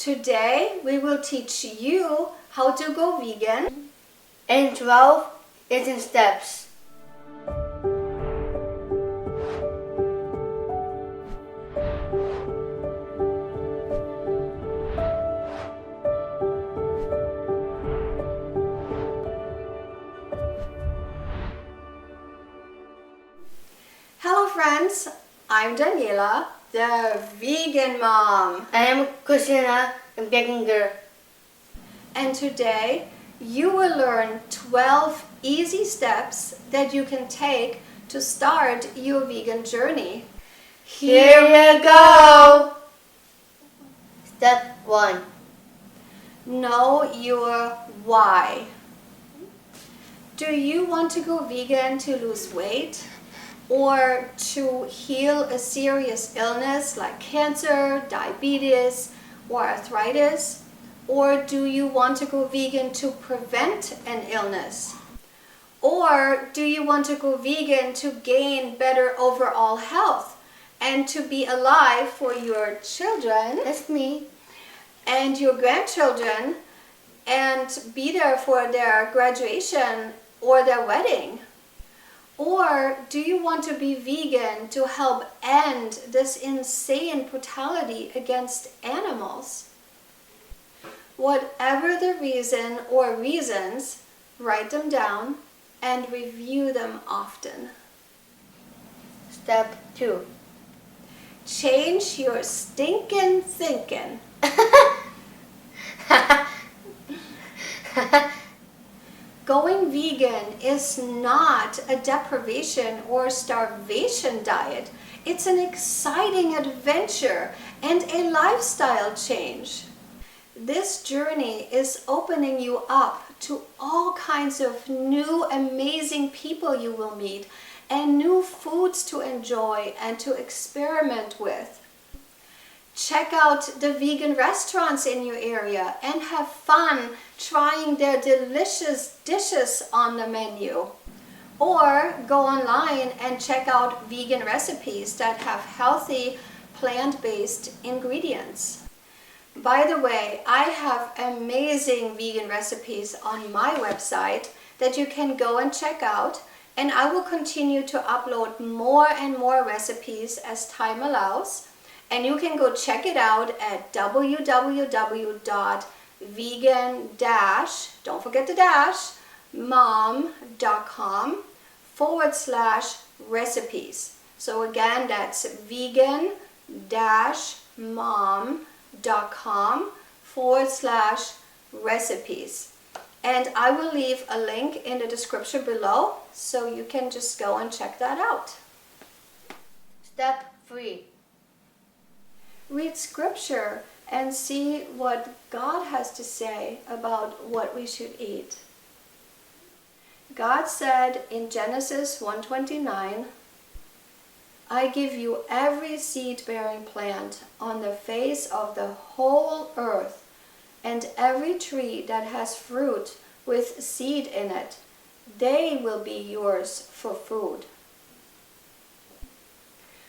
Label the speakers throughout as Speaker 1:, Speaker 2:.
Speaker 1: Today we will teach you how to go vegan
Speaker 2: and 12 eating steps.
Speaker 1: Hello friends, I'm Daniela, the vegan mom.
Speaker 2: I am Christina, a vegan girl.
Speaker 1: And today you will learn 12 easy steps that you can take to start your vegan journey.
Speaker 2: Here we go! Step 1.
Speaker 1: Know your why. Do you want to go vegan to lose weight? Or to heal a serious illness like cancer, diabetes, or arthritis? Or do you want to go vegan to prevent an illness? Or do you want to go vegan to gain better overall health and to be alive for your children,
Speaker 2: That's me.
Speaker 1: and your grandchildren, and be there for their graduation or their wedding? Or do you want to be vegan to help end this insane brutality against animals? Whatever the reason or reasons, write them down and review them often.
Speaker 2: Step 2.
Speaker 1: Change your stinking thinking. Going vegan is not a deprivation or starvation diet. It's an exciting adventure and a lifestyle change. This journey is opening you up to all kinds of new amazing people you will meet and new foods to enjoy and to experiment with. Check out the vegan restaurants in your area and have fun trying their delicious dishes on the menu. Or go online and check out vegan recipes that have healthy, plant-based ingredients. By the way, I have amazing vegan recipes on my website that you can go and check out, and I will continue to upload more and more recipes as time allows. And you can go check it out at www.vegan-don't forget the dash, mom.com/recipes. So again, that's vegan-mom.com/recipes. And I will leave a link in the description below, so you can just go and check that out.
Speaker 2: Step 3.
Speaker 1: Read scripture and see what God has to say about what we should eat. God said in Genesis 1:29, I give you every seed-bearing plant on the face of the whole earth, and every tree that has fruit with seed in it. They will be yours for food.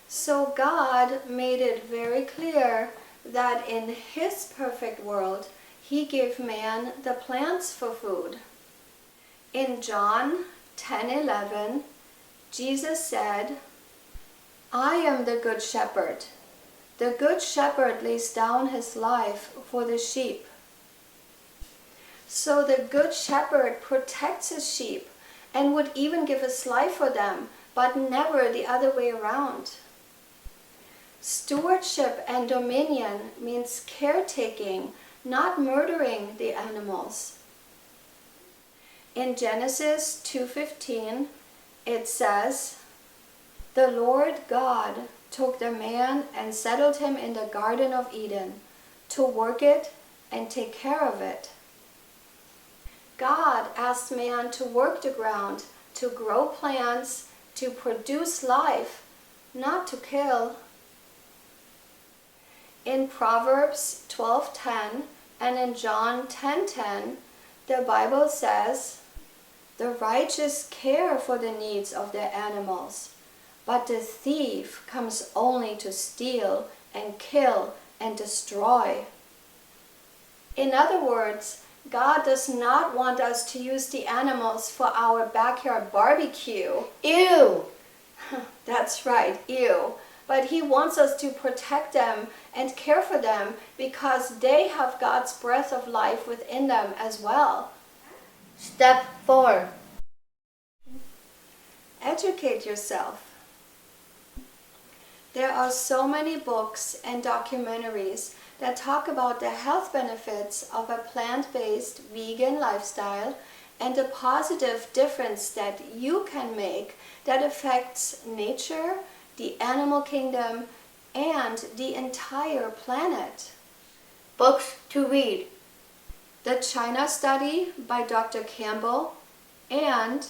Speaker 1: So God made it very clear that in His perfect world, He gave man the plants for food. In John 10:11, Jesus said, I am the good shepherd. The good shepherd lays down his life for the sheep. So the good shepherd protects his sheep and would even give his life for them, but never the other way around. Stewardship and dominion means caretaking, not murdering the animals. In Genesis 2:15, it says, the Lord God took the man and settled him in the Garden of Eden to work it and take care of it. God asked man to work the ground, to grow plants, to produce life, not to kill. In Proverbs 12:10 and in John 10:10, the Bible says, the righteous care for the needs of their animals, but the thief comes only to steal and kill and destroy. In other words, God does not want us to use the animals for our backyard barbecue.
Speaker 2: Ew.
Speaker 1: That's right, ew. But He wants us to protect them and care for them because they have God's breath of life within them as well.
Speaker 2: Step 4.
Speaker 1: Educate yourself. There are so many books and documentaries that talk about the health benefits of a plant-based vegan lifestyle and the positive difference that you can make that affects nature, the animal kingdom, and the entire planet.
Speaker 2: Books to read.
Speaker 1: The China Study by Dr. Campbell and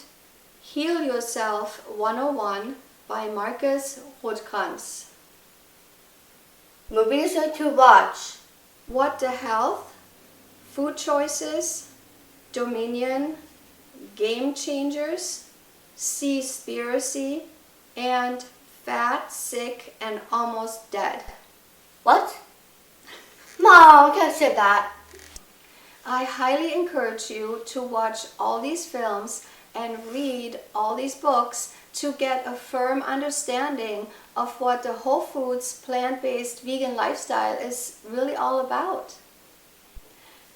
Speaker 1: Heal Yourself 101 by Marcus Rothkranz.
Speaker 2: Movies to watch.
Speaker 1: What the Health, Food Choices, Dominion, Game Changers, Seaspiracy, and Fat, Sick, and Almost Dead.
Speaker 2: What? Mom, I can't say that.
Speaker 1: I highly encourage you to watch all these films and read all these books to get a firm understanding of what the whole foods, plant-based vegan lifestyle is really all about.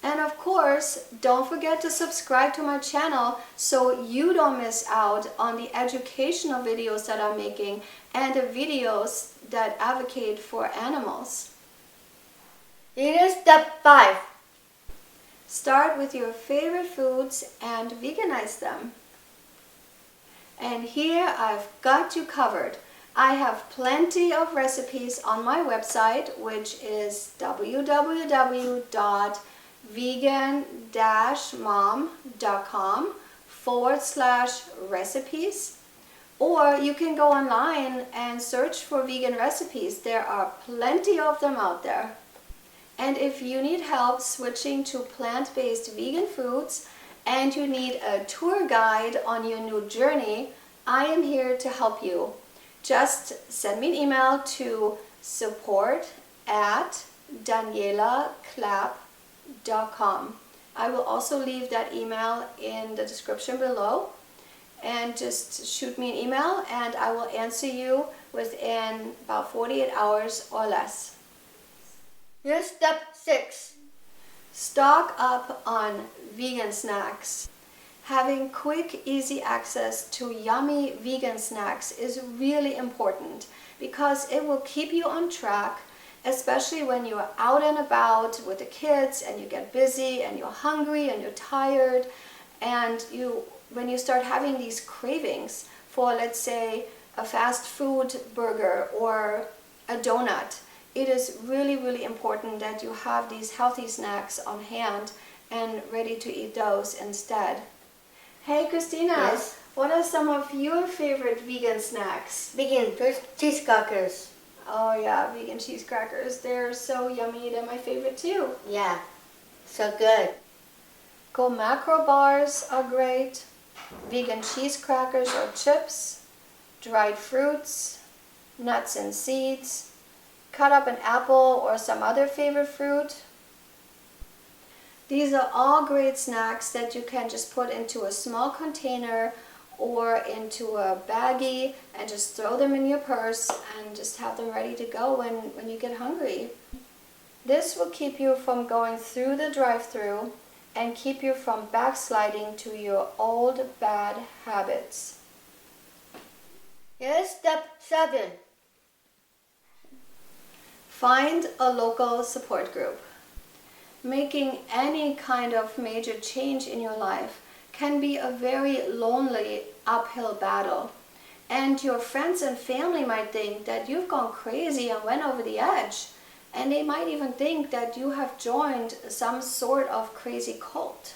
Speaker 1: And of course, don't forget to subscribe to my channel so you don't miss out on the educational videos that I'm making and the videos that advocate for animals.
Speaker 2: Here's step 5.
Speaker 1: Start with your favorite foods and veganize them. And here I've got you covered. I have plenty of recipes on my website, which is www.vegan-mom.com/recipes. Or you can go online and search for vegan recipes. There are plenty of them out there. And if you need help switching to plant-based vegan foods and you need a tour guide on your new journey, I am here to help you. Just send me an email to support@danielaclapp.com. I will also leave that email in the description below. And just shoot me an email and I will answer you within about 48 hours or less.
Speaker 2: Here's step 6.
Speaker 1: Stock up on vegan snacks. Having quick, easy access to yummy vegan snacks is really important because it will keep you on track, especially when you're out and about with the kids and you get busy and you're hungry and you're tired and when you start having these cravings for, let's say, a fast food burger or a donut. It is really, really important that you have these healthy snacks on hand and ready to eat those instead. Hey Christina,
Speaker 2: Yes?
Speaker 1: what are some of your favorite vegan snacks?
Speaker 2: Vegan cheese crackers.
Speaker 1: Oh yeah, vegan cheese crackers. They're so yummy. They're my favorite too.
Speaker 2: Yeah, so good.
Speaker 1: Go macro bars are great. Vegan cheese crackers or chips. Dried fruits. Nuts and seeds. Cut up an apple or some other favorite fruit. These are all great snacks that you can just put into a small container or into a baggie and just throw them in your purse and just have them ready to go when you get hungry. This will keep you from going through the drive-thru and keep you from backsliding to your old bad habits.
Speaker 2: Here's step 7.
Speaker 1: Find a local support group. Making any kind of major change in your life can be a very lonely uphill battle. And your friends and family might think that you've gone crazy and went over the edge. And they might even think that you have joined some sort of crazy cult.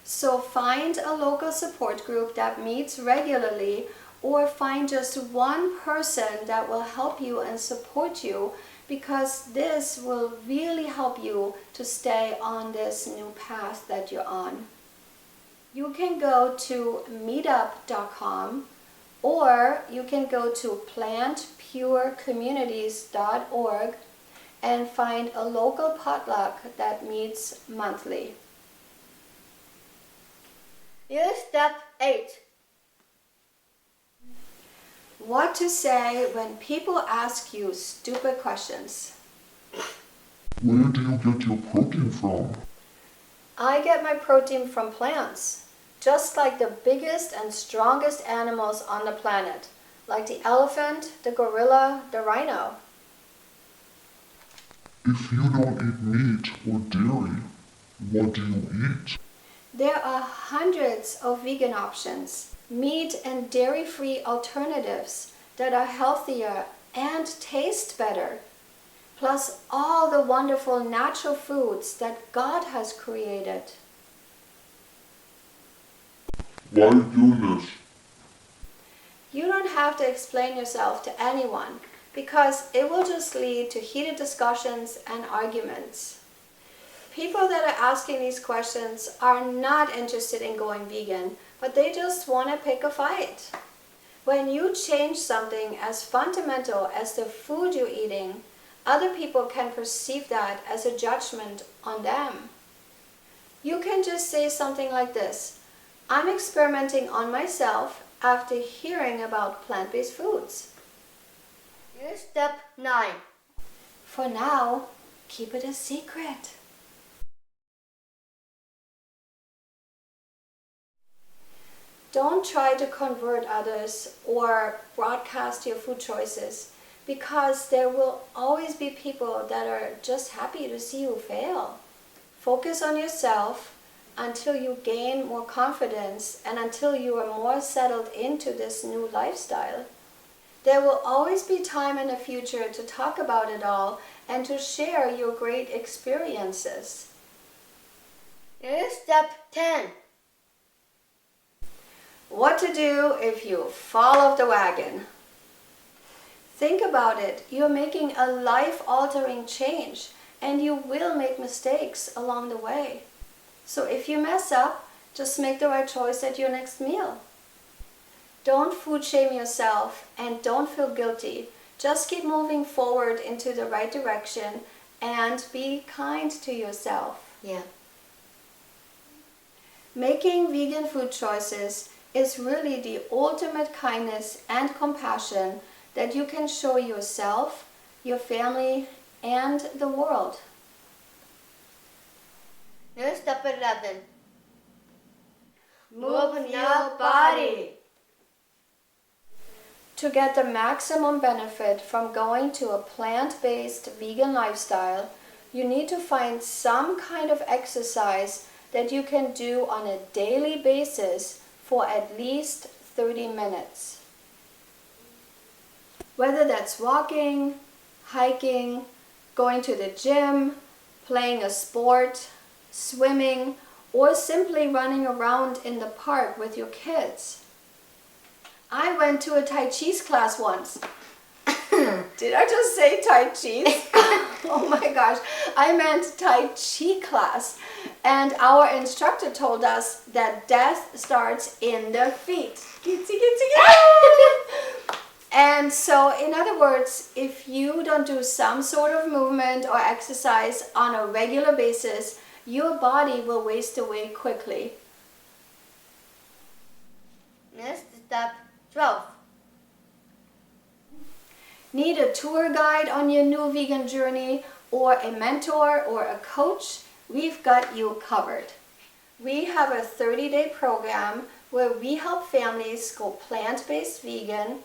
Speaker 1: So find a local support group that meets regularly, or find just one person that will help you and support you, because this will really help you to stay on this new path that you're on. You can go to meetup.com or you can go to plantpurecommunities.org and find a local potluck that meets monthly.
Speaker 2: Here's step 8.
Speaker 1: What to say when people ask you stupid questions.
Speaker 3: Where do you get your protein from?
Speaker 1: I get my protein from plants, just like the biggest and strongest animals on the planet, like the elephant, the gorilla, the rhino.
Speaker 3: If you don't eat meat or dairy, what do you eat?
Speaker 1: There are hundreds of vegan options, meat and dairy-free alternatives that are healthier and taste better, plus all the wonderful natural foods that God has created.
Speaker 3: Why do this?
Speaker 1: You don't have to explain yourself to anyone because it will just lead to heated discussions and arguments. People that are asking these questions are not interested in going vegan, but they just want to pick a fight. When you change something as fundamental as the food you're eating, other people can perceive that as a judgment on them. You can just say something like this: I'm experimenting on myself after hearing about plant-based foods.
Speaker 2: Here's step 9.
Speaker 1: For now, keep it a secret. Don't try to convert others or broadcast your food choices, because there will always be people that are just happy to see you fail. Focus on yourself until you gain more confidence and until you are more settled into this new lifestyle. There will always be time in the future to talk about it all and to share your great experiences.
Speaker 2: Here's step 10.
Speaker 1: What to do if you fall off the wagon. Think about it. You're making a life-altering change and you will make mistakes along the way. So if you mess up, just make the right choice at your next meal. Don't food shame yourself and don't feel guilty. Just keep moving forward into the right direction and be kind to yourself.
Speaker 2: Yeah.
Speaker 1: Making vegan food choices is really the ultimate kindness and compassion that you can show yourself, your family, and the world.
Speaker 2: Here's step 11.
Speaker 1: Move your body. To get the maximum benefit from going to a plant-based vegan lifestyle, you need to find some kind of exercise that you can do on a daily basis for at least 30 minutes. Whether that's walking, hiking, going to the gym, playing a sport, swimming, or simply running around in the park with your kids. I went to a Tai Chi class once. Did I just say Tai Chi? Oh my gosh, I meant Tai Chi class. And our instructor told us that death starts in the feet. And so, in other words, if you don't do some sort of movement or exercise on a regular basis, your body will waste away quickly.
Speaker 2: Next step 12.
Speaker 1: Need a tour guide on your new vegan journey or a mentor or a coach? We've got you covered. We have a 30-day program where we help families go plant-based vegan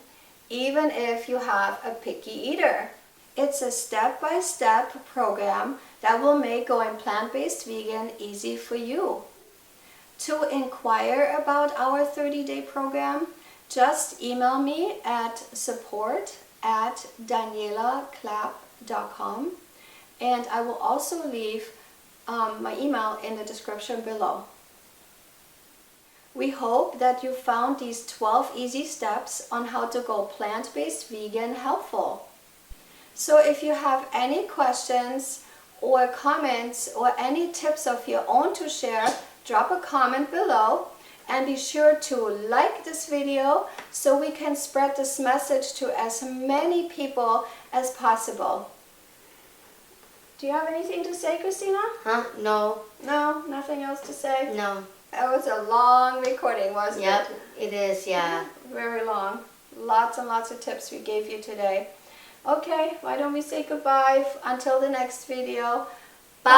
Speaker 1: even if you have a picky eater. It's a step-by-step program that will make going plant-based vegan easy for you. To inquire about our 30-day program, just email me at support@danielaclap.com, and I will also leave my email in the description below. We hope that you found these 12 easy steps on how to go plant-based vegan helpful. So if you have any questions or comments or any tips of your own to share, drop a comment below and be sure to like this video so we can spread this message to as many people as possible. Do you have anything to say, Christina?
Speaker 2: Huh? No.
Speaker 1: No, nothing else to say?
Speaker 2: No.
Speaker 1: That was a long recording, wasn't
Speaker 2: Yep,
Speaker 1: it?
Speaker 2: it is, yeah.
Speaker 1: Very long. Lots and lots of tips we gave you today. Okay, why don't we say goodbye until the next video.
Speaker 2: Bye.